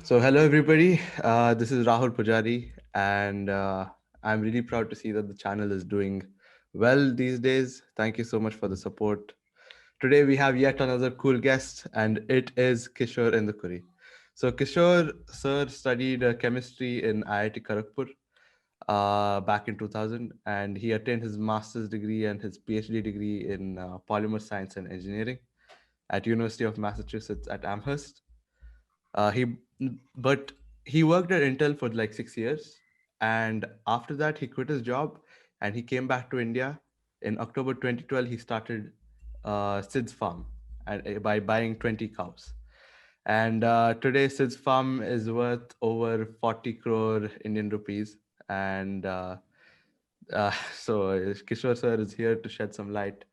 So, hello everybody. This is Rahul Pujari, and I'm really proud to see that the channel is doing well these days. Thank you so much for the support. Today we have yet another cool guest, and it is Kishore Indukuri. So, Kishore sir studied chemistry in IIT Kharagpur back in 2000, and he attained his master's degree and his PhD degree in polymer science and engineering at University of Massachusetts at Amherst. He but he worked at Intel for like 6 years, and after that he quit his job and he came back to India. In October 2012, he started Sid's Farm by buying 20 cows. And today, Sid's Farm is worth over 40 crore Indian rupees. And so Kishore sir is here to shed some light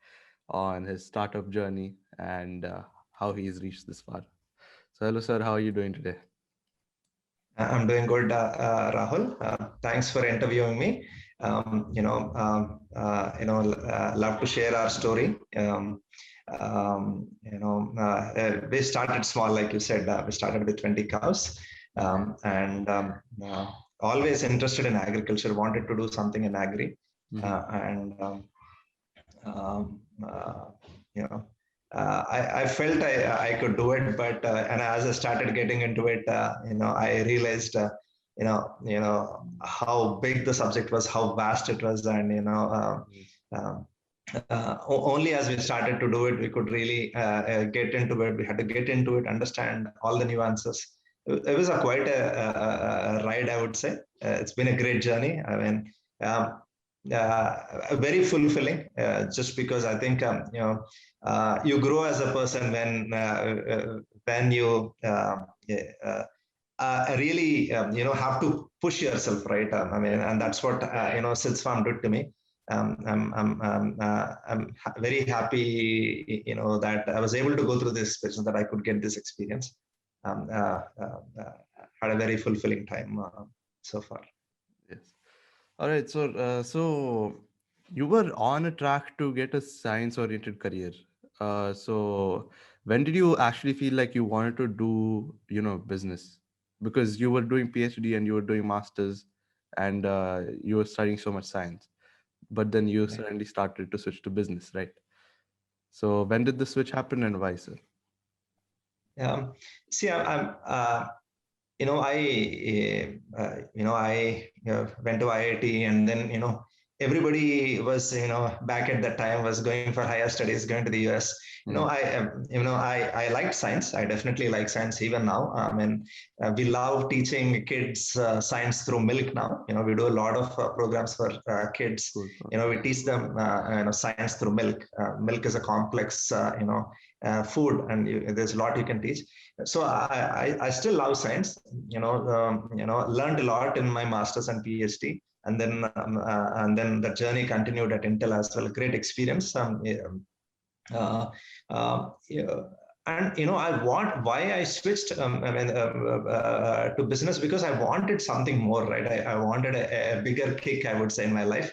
on his startup journey and how he's reached this far. So, hello, sir. How are you doing today? I'm doing good, Rahul. Thanks for interviewing me. Love to share our story. We started small, like you said. We started with 20 cows, and always interested in agriculture. Wanted to do something in agri, and um, uh, you know I felt I could do it, but and as I started getting into it, I realized how big the subject was, how vast it was, and only as we started to do it, we could really get into it. We had to get into it, understand all the nuances. It was quite a ride, I would say. It's been a great journey. I mean, very fulfilling. Just because I think you grow as a person when you really have to push yourself, right? I mean, and that's what Sid's Farm did to me. I'm very happy, that I was able to go through this experience, that I could get this experience. Had a very fulfilling time so far. Yes. All right. So you were on a track to get a science-oriented career. So when did you actually feel like you wanted to do, business? Because you were doing PhD and you were doing masters, and you were studying so much science. But then you Right. suddenly started to switch to business, right? So when did the switch happen and why, sir? Um, See, I'm I went to IIT, and then everybody was back at that time was going for higher studies, going to the US. I liked science. I definitely like science even now. I mean, we love teaching kids science through milk now. We do a lot of programs for kids. Cool. We teach them science through milk. Milk is a complex food, and there's a lot you can teach. So I still love science. Learned a lot in my master's and PhD, and then the journey continued at Intel as well. Great experience. Uh, yeah. And I want why I switched. To business, because I wanted something more. Right, I wanted a bigger kick, I would say, in my life.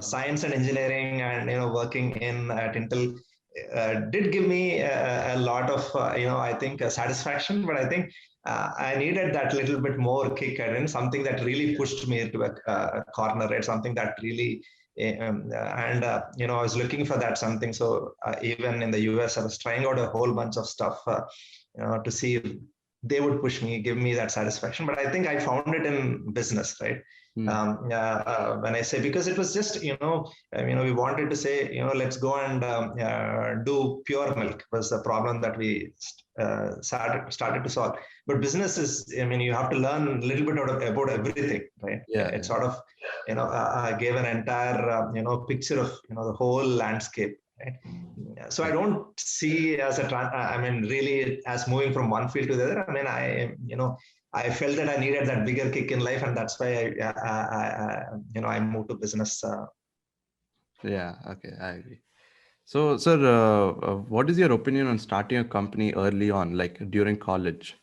Science and engineering, and working in at Intel did give me a lot of I think satisfaction, but I think I needed that little bit more kick, and something that really pushed me into a corner, right? Something that really and I was looking for that something. So even in the US, I was trying out a whole bunch of stuff to see if they would push me, give me that satisfaction. But I think I found it in business, right? Hmm. When I say, because it was just we wanted to say, let's go and do pure milk was the problem that we started to solve. But business is, I mean, you have to learn a little bit about everything, right? Yeah. It sort of gave an entire picture of the whole landscape, right? So I don't see as I mean, really as moving from one field to the other. I mean, I felt that I needed that bigger kick in life, and that's why I moved to business. Yeah. Okay. I agree. So, sir, what is your opinion on starting a company early on, like during college,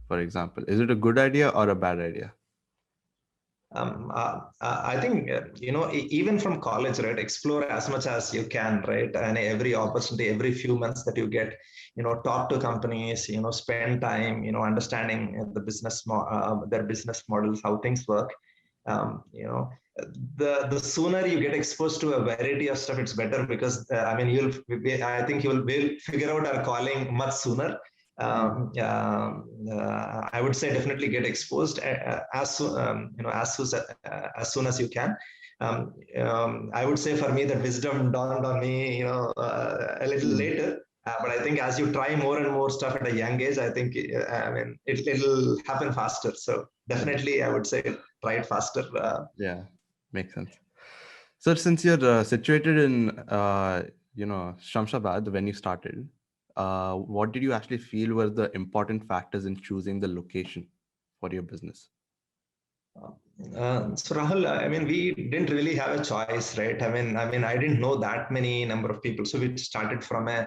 for example? Is it a good idea or a bad idea? I think, even from college, right, explore as much as you can, right? And every opportunity, every few months that you get, talk to companies, spend time, understanding their business models, how things work. Um, you know, the sooner you get exposed to a variety of stuff, it's better because, I think will figure out our calling much sooner. I would say definitely get exposed as soon as you can. I would say for me that wisdom dawned on me, a little later. But I think as you try more and more stuff at a young age, I think it'll happen faster. So definitely, I would say try it faster. Yeah, makes sense. So since you're situated in Shamshabad when you started, what did you actually feel were the important factors in choosing the location for your business? So Rahul, I mean, we didn't really have a choice, right? I didn't know that many number of people, so we started from a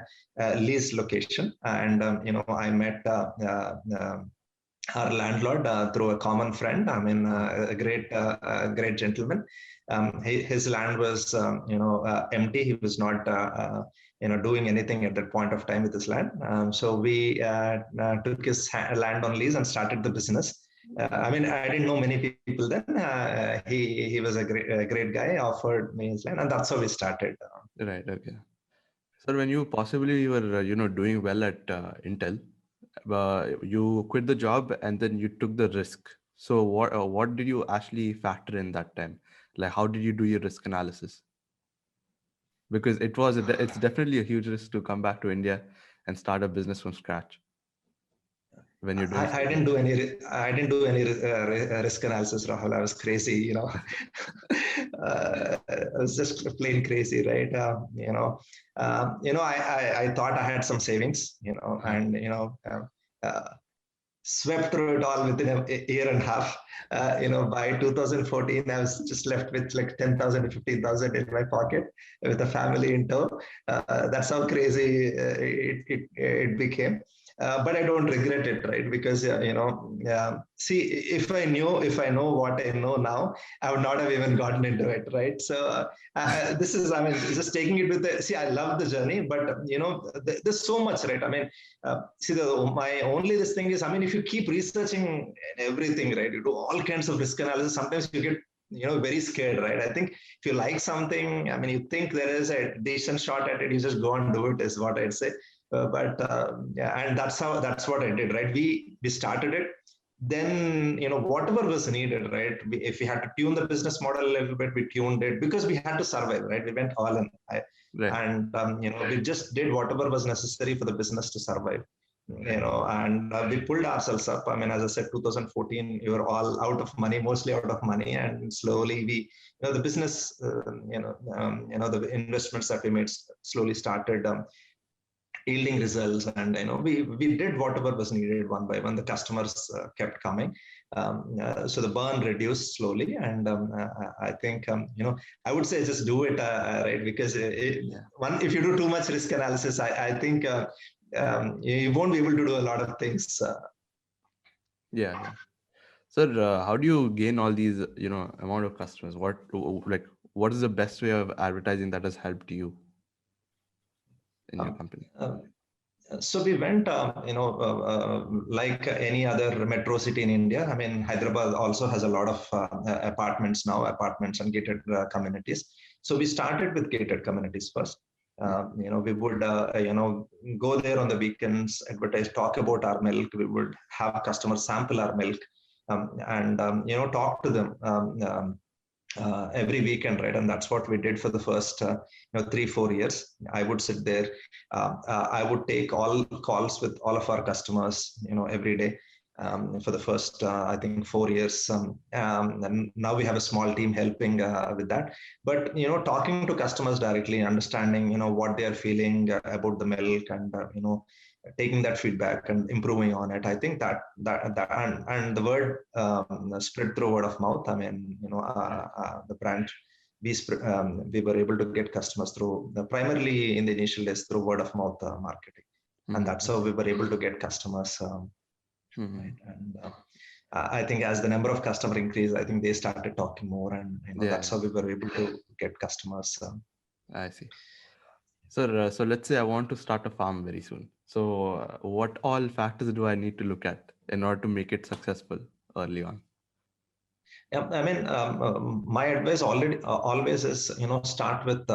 leased location, and I met our landlord through a common friend. A great gentleman. His land was, empty. He was not, doing anything at that point of time with his land. So we took his land on lease and started the business. I didn't know many people then. He was a great guy. Offered me his land, and that's how we started. Right. Okay. So when you possibly were, doing well at Intel, you quit the job and then you took the risk. So what did you actually factor in that time? Like, how did you do your risk analysis? Because it's definitely a huge risk to come back to India and start a business from scratch when you're doing I so didn't well. do any. I didn't do any risk analysis, Rahul. I was crazy, I was just plain crazy, right? I thought I had some savings, and uh, swept through it all within a year and a half. By 2014, I was just left with like 10,000 to 15,000 in my pocket with a family in tow. That's how crazy it became. But I don't regret it, right? Because see, if I know what I know now, I would not have even gotten into it, right? So this is, just taking it with the. See, I love the journey, but there's so much, right? My only this thing is, if you keep researching everything, right, you do all kinds of risk analysis. Sometimes you get very scared, right? I think if you like something, you think there is a decent shot at it, you just go and do it, is what I'd say. But yeah, and that's what I did, right? We started it. Then whatever was needed, right? If we had to tune the business model a little bit, we tuned it because we had to survive, right? We went all in, Right. and we just did whatever was necessary for the business to survive. And we pulled ourselves up. As I said, 2014, we were all out of money, mostly out of money, and slowly the business, the investments that we made slowly started yielding results, and we did whatever was needed one by one. The customers kept coming, so the burn reduced slowly, and I think I would say just do it, right? Because if you do too much risk analysis, I think you won't be able to do a lot of things. Yeah. Yeah. Sir, how do you gain all these, amount of customers? What is the best way of advertising that has helped you in your Um, company? uh, So we went, like any other metro city in India. Hyderabad also has a lot of apartments and gated communities. So we started with gated communities first. We would, go there on the weekends, advertise, talk about our milk. We would have customers sample our milk, and talk to them. Every weekend, right? And that's what we did for the first 3-4 years. I would sit there. I would take all calls with all of our customers, every day. For the first, I think, 4 years. And now we have a small team helping with that. But talking to customers directly, understanding what they are feeling about the milk, and taking that feedback and improving on it. I think that and the word spread through word of mouth. The brand, we were able to get customers through primarily in the initial days through word of mouth marketing, and Mm-hmm. that's how we were able to get customers. Hmm. right? And I think as the number of customer increased, I think they started talking more, and Yeah, that's how we were able to get customers. I see. So let's say I want to start a farm very soon. So, what all factors do I need to look at in order to make it successful early on? Yeah, I mean, my advice always is, start with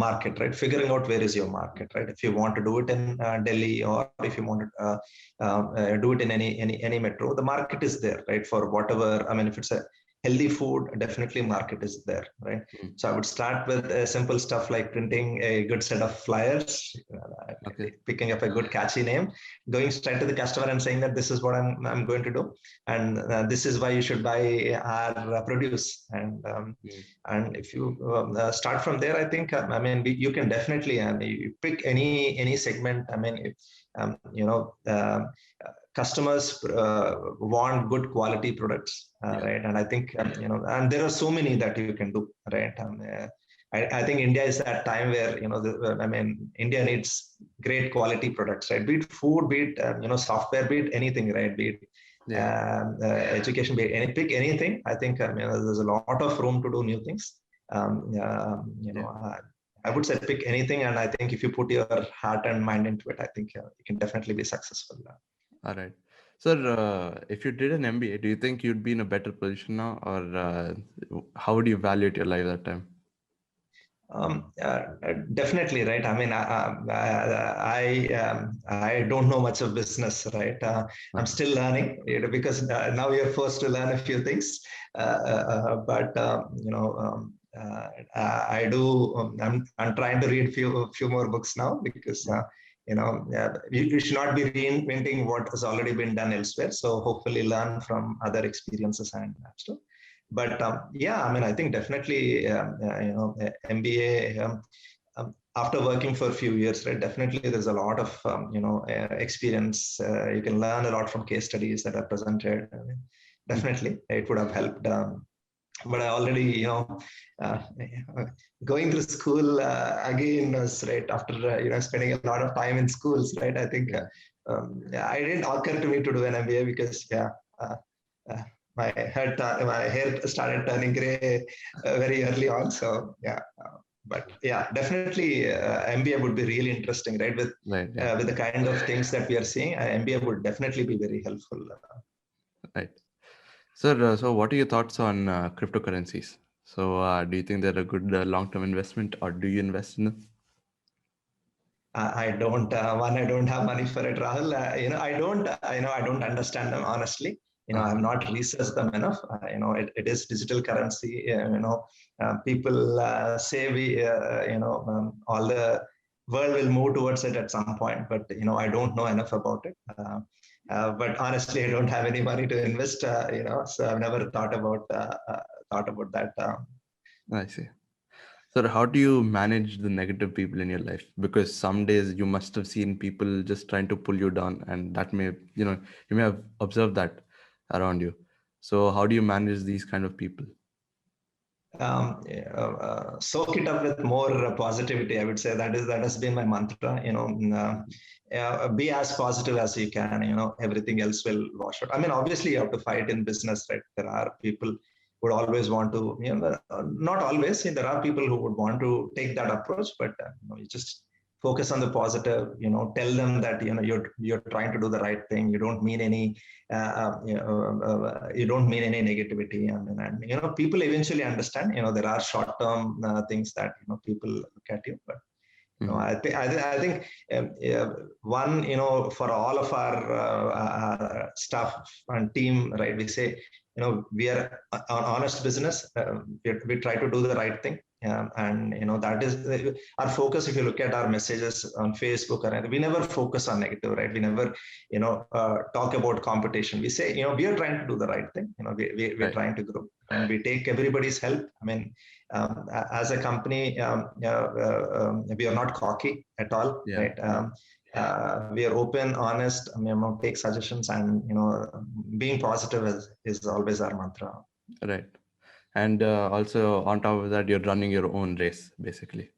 market, right? Figuring out where is your market, right? If you want to do it in Delhi, or if you want to do it in any metro, the market is there, right? For whatever, I mean, if it's a healthy food, definitely market is there, right? Mm. So I would start with simple stuff like printing a good set of flyers, Okay. picking up a good catchy name, going straight to the customer and saying that this is what I'm going to do, and this is why you should buy our produce. Mm. And if you start from there, I think I mean you can definitely, you pick any segment. I mean if, customers want good quality products, Yeah. right? And I think and there are so many that you can do, right? I think India is that time where I mean India needs great quality products, right? Be it food, be it software, be it anything, right? Be it Yeah. education, be it pick anything. I think there's a lot of room to do new things. Yeah. I would say pick anything, and I think if you put your heart and mind into it, I think you can definitely be successful. All right. Sir, if you did an MBA, do you think you'd be in a better position now, or how would you evaluate your life that time? Definitely, right. I mean, I don't know much of business, right? I'm Uh-huh. still learning, because now you're forced to learn a few things. But I do. I'm trying to read few more books now, because Mm. you should not be reinventing what has already been done elsewhere. So hopefully, learn from other experiences and stuff. But yeah, I mean, I think definitely, MBA. After working for a few years, right? Definitely, there's a lot of experience. You can learn a lot from case studies that are presented. I mean, Mhm. definitely, it would have helped. But I already, uh, going through school again was right after spending a lot of time in schools, right? I think Yeah. yeah, I didn't occur to me to do an MBA, because yeah. Uh, uh, my hair started turning gray very early on. So yeah, but yeah, definitely MBA would be really interesting, right? Right. Yeah. With the kind of things that we are seeing, MBA would definitely be very helpful. Right. Sir, so what are your thoughts on cryptocurrencies? So, do you think they're a good long-term investment, or do you invest in them? I don't I don't have money for it, Rahul. I don't understand them honestly. Uh-huh. I've not researched them enough. It is digital currency. People say all the world will move towards it at some point, but I don't know enough about it. But honestly, I don't have any money to invest. So I've never thought about that. I see. Sir, how do you manage the negative people in your life? Because some days you must have seen people just trying to pull you down, and that may, you may have observed that around you. So, how do you manage these kind of people? Soak it up with more positivity. I would say that has been my mantra. Be as positive as you can. Everything else will wash out. I mean, obviously, you have to fight in business, right? There are people who would always want to, not always. There are people who would want to take that approach, but you just focus on the positive. Tell them that you're trying to do the right thing. You don't mean any you don't mean any negativity. And people eventually understand. There are short term things that people look at you, but Hmm. I think one, for all of our staff and team, right? We say, we are an honest business. We try to do the right thing, and that is our focus. If you look at our messages on Facebook, or anything, we never focus on negative, right? We never, talk about competition. We say, we are trying to do the right thing. We're Right. trying to grow, and we take everybody's help. I mean, as a company, we are not cocky at all, Yeah. right? We are open, honest. I mean, take suggestions, and being positive is always our mantra. Right. And also on top of that, you're running your own race, basically.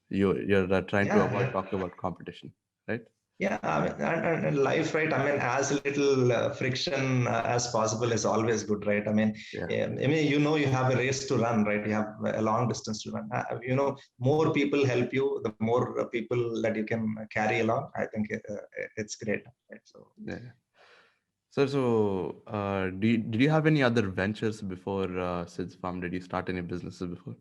You're trying to Yeah, avoid yeah. talking about competition, right? Yeah, I mean, and life, right? I mean, as little friction as possible is always good, right? I mean, Yeah. I mean, you have a race to run, right? You have a long distance to run. More people help you, the more people that you can carry along. I think it's great, right? So. Yeah. Did you have any other ventures before Sid's Farm? Did you start any businesses before?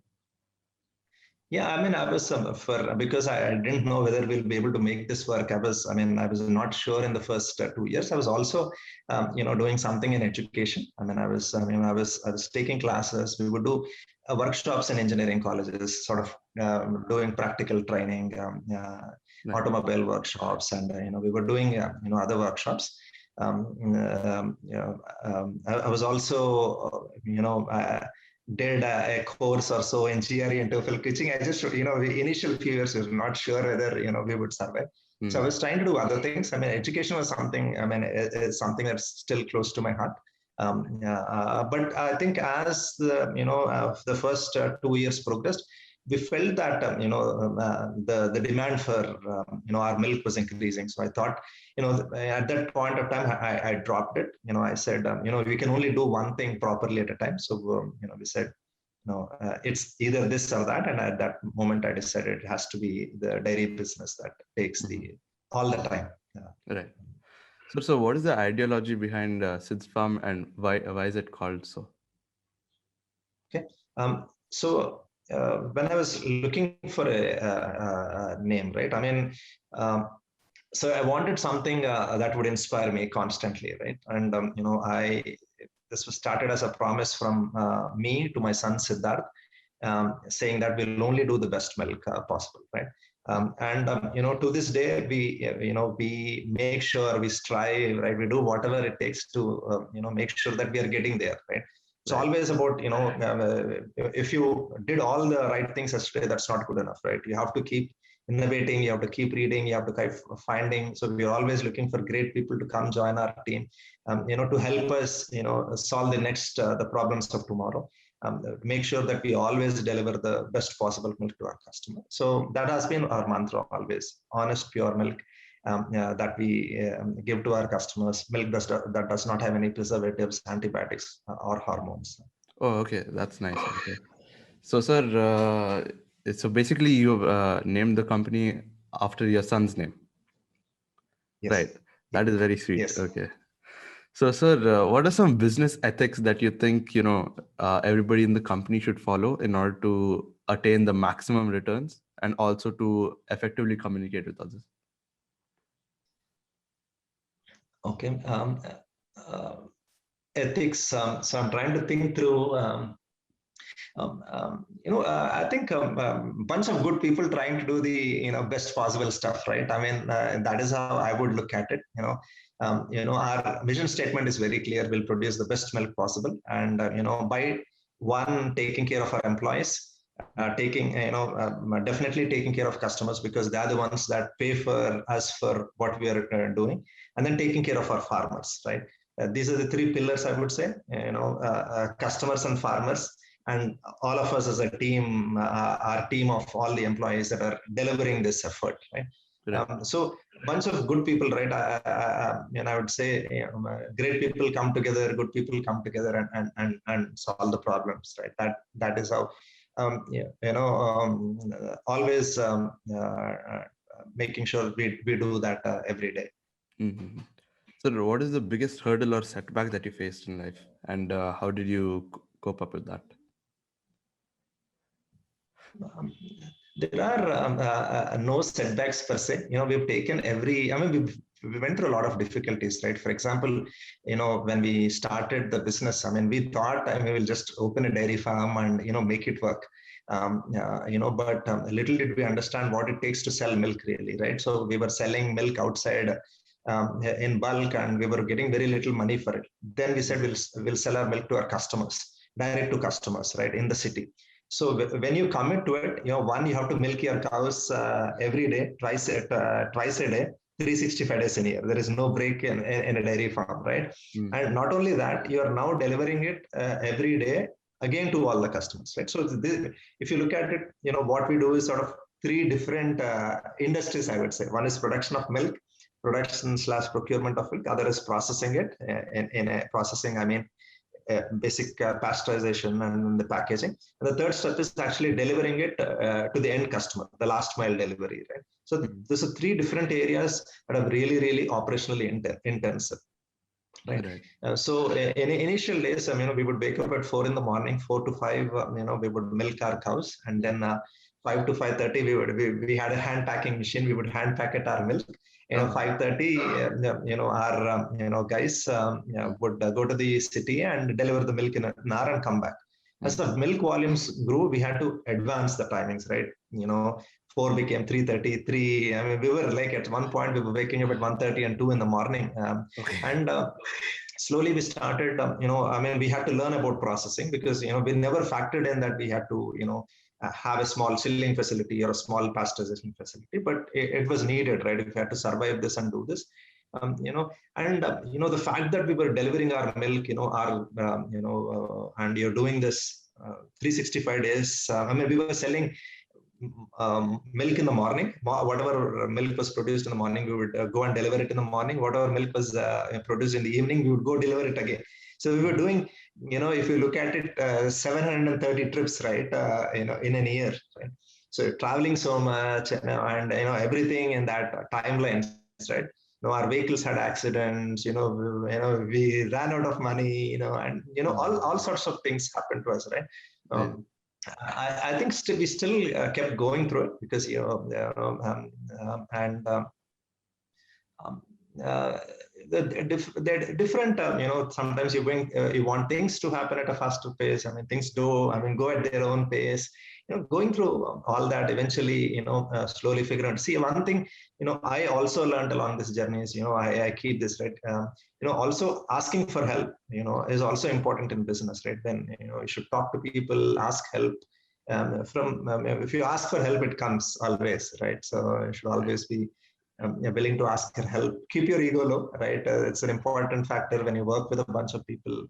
Yeah, I mean, I was for because I didn't know whether we'll be able to make this work. I was not sure in the first 2 years. I was also, doing something in education. I was taking classes. We would do workshops in engineering colleges, sort of doing practical training, Right. automobile workshops, and we were doing other workshops. I was also, did a course or so in GRE and TOEFL teaching. I just, the initial few years we were not sure whether, we would survive. So I Mm. was trying to do other things. I mean, education was something, is something that's still close to my heart. But I think as the first 2 years progressed, we felt that, the demand for, our milk was increasing. So I thought, at that point of time, I dropped it. I said, we can only do one thing properly at a time. So, we said, it's either this or that. And at that moment, I decided it has to be the dairy business that takes Mhm. all the time. Yeah. Right. So what is the ideology behind Sid's Farm, and why is it called so? Okay. When I was looking for a name, right? Um, so I wanted something that would inspire me constantly, right? And I this was started as a promise from me to my son Siddharth, saying that we'll only do the best milk possible, right? To this day, we make sure we strive, right? We do whatever it takes to, make sure that we are getting there, right? It's Right. always about, if you did all the right things yesterday, that's not good enough, right? You have to keep innovating, you have to keep reading, you have to keep finding. So we're always looking for great people to come join our team, to help us, solve the problems of tomorrow. Make sure that we always deliver the best possible milk to our customer. So that has been our mantra always: honest, pure milk, that we give to our customers. Milk that does not have any preservatives, antibiotics, or hormones. Oh, okay. That's nice. Okay. So, sir, so basically you named the company after your son's name, right? Yes. That is very sweet. Yes. Okay. So, sir, what are some business ethics that you think, everybody in the company should follow in order to attain the maximum returns and also to effectively communicate with others? Okay. Uh, Ethics. So I'm trying to think through. I think bunch of good people trying to do the best possible stuff, right? That is how I would look at it. Our vision statement is very clear. We'll produce the best milk possible, and by one taking care of our employees, definitely taking care of customers because they are the ones that pay for us for what we are doing, and then taking care of our farmers, right? These are the three pillars I would say. Customers and farmers, and all of us as a team, our team of all the employees that are delivering this effort, right? Right. So bunch of good people, right? I would say, great people come together, good people come together, and solve the problems, right? That is how, always making sure we do that every day. Mm-hmm. So, what is the biggest hurdle or setback that you faced in life, and how did you cope up with that? Um, there are no setbacks per se. We've taken we went through a lot of difficulties, right? For example, when we started the business, we thought we'll just open a dairy farm and, make it work. But little did we understand what it takes to sell milk really, right? So we were selling milk outside in bulk and we were getting very little money for it. Then we said we'll sell our milk to our customers, direct to customers, right, in the city. So when you commit to it, one, you have to milk your cows every day, twice a day, 365 days in a year. There is no break in a dairy farm, right? Mm. And not only that, you are now delivering it every day again to all the customers, right? So if you look at it, what we do is sort of three different industries, I would say. One is production of milk. production slash procurement of milk. Other is processing it. In a processing, I mean basic pasteurization and the packaging. And the third step is actually delivering it to the end customer, the last mile delivery, right? So these are three different areas that are really, really operationally intensive. Right. Right. So in initial days, we would wake up at 4 in the morning, 4 to 5, we would milk our cows, and then 5 to 5:30, we had a hand packing machine. We would hand pack it our milk. 5:30, our guys would go to the city and deliver the milk in an hour and come back. As the milk volumes grew, we had to advance the timings, right? 4 became 3:30, 3. I mean, we were like at one point we were waking up at 1:30 and 2 in the morning, and slowly we started. We had to learn about processing because we never factored in that we had to have a small chilling facility or a small pasteurization facility, but it was needed, right? If we had to survive this and do this. The fact that we were delivering our milk, and you're doing this 365 days. We were selling milk in the morning. Whatever milk was produced in the morning, we would go and deliver it in the morning. Whatever milk was produced in the evening, we would go deliver it again. So we were doing, if you look at it, 730 trips, right? In a year, right? So traveling so much, and everything in that timelines, right? Our vehicles had accidents. We ran out of money. And all sorts of things happened to us, right? I think we still kept going through it because they're different. Sometimes you want things to happen at a faster pace. Things go at their own pace. Going through all that, eventually, slowly figure out. See, one thing, I also learned along this journey is, I keep this, right. Also asking for help, is also important in business, right? Then, you should talk to people, ask help. If you ask for help, it comes always, right? So you should always be willing to ask for help. Keep your ego low, right? It's an important factor when you work with a bunch of people.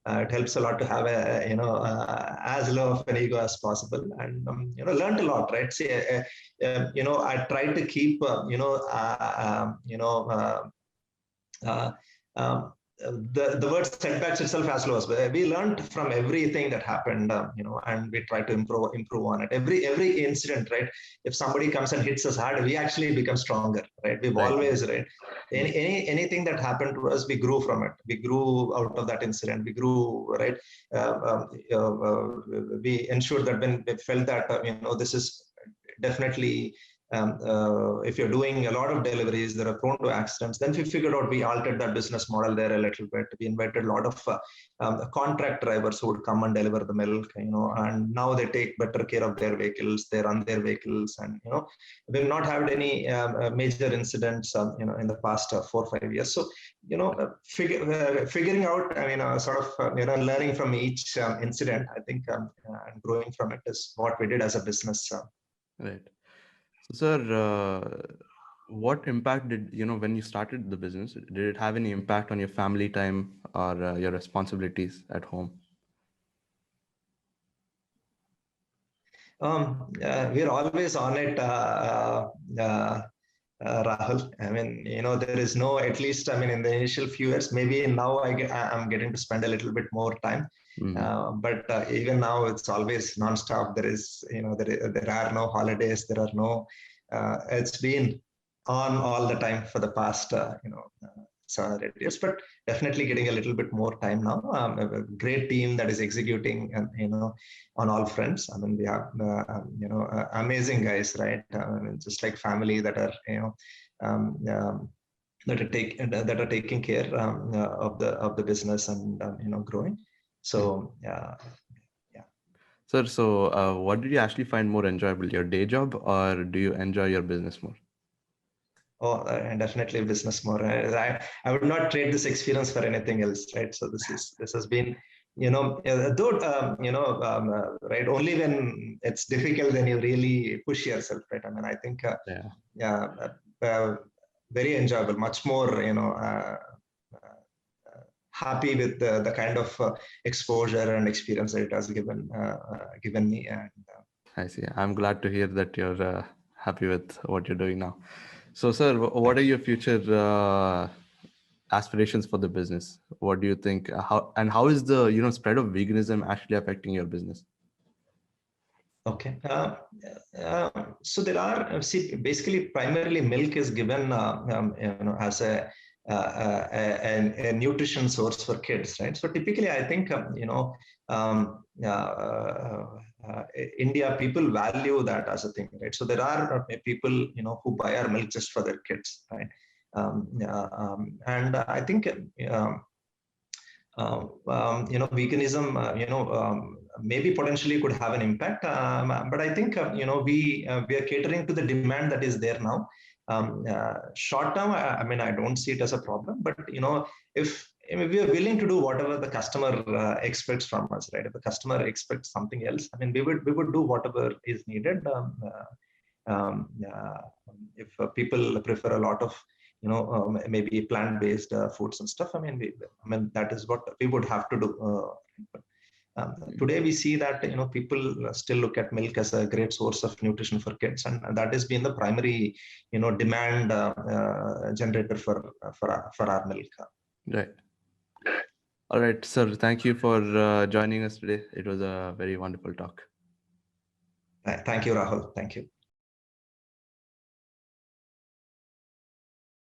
It helps a lot to have as low of an ego as possible, and learned a lot, right? See, I tried to keep the word setbacks itself as low as we learned from everything that happened, and we try to improve on it. Every incident, right? If somebody comes and hits us hard, we actually become stronger, right? We've always, right? Anything that happened to us, we grew from it. We grew out of that incident. We grew, right? We ensured that when we felt that this is definitely. If you're doing a lot of deliveries that are prone to accidents, then we figured out, we altered that business model there a little bit. We invited a lot of contract drivers who would come and deliver the milk, and now they take better care of their vehicles, they run their vehicles, and we've not had any major incidents, in the past 4 or 5 years. So, figuring out, learning from each incident, I think, and growing from it is what we did as a business. Right. So, sir, what impact did, when you started the business, did it have any impact on your family time or your responsibilities at home? We're always on it, Rahul. There is no, at least, in the initial few years, maybe now I'm getting to spend a little bit more time. But even now, it's always nonstop. There is, there are no holidays. There are no. It's been on all the time for the past, 7 or 8 years. But definitely getting a little bit more time now. A great team that is executing, on all fronts. We have, amazing guys, right? Just like family that are, that are taking care of the business and growing. So yeah. Sir, so what did you actually find more enjoyable, your day job, or do you enjoy your business more? Oh, and definitely business more. I would not trade this experience for anything else, right? So this has been, right? Only when it's difficult, then you really push yourself, right? I think, very enjoyable, much more, happy with the kind of exposure and experience that it has given me. And I see. I'm glad to hear that you're happy with what you're doing now. So, sir, what are your future aspirations for the business? What do you think? How is the spread of veganism actually affecting your business? Okay. So there are, see, basically, primarily milk is given, as a nutrition source for kids, right? So typically, I think, um, India people value that as a thing, right? So there are people, who buy our milk just for their kids, right? And I think, veganism, maybe potentially could have an impact. But I think, we are catering to the demand that is there now. Short term, I mean, I don't see it as a problem. But if we are willing to do whatever the customer expects from us, right? If the customer expects something else, I mean, we would do whatever is needed. If people prefer a lot of maybe plant-based foods and stuff, I mean that is what we would have to do. Today we see that people still look at milk as a great source of nutrition for kids, and that has been the primary demand generator for our milk. Right. All right, sir. Thank you for joining us today. It was a very wonderful talk. Thank you, Rahul. Thank you.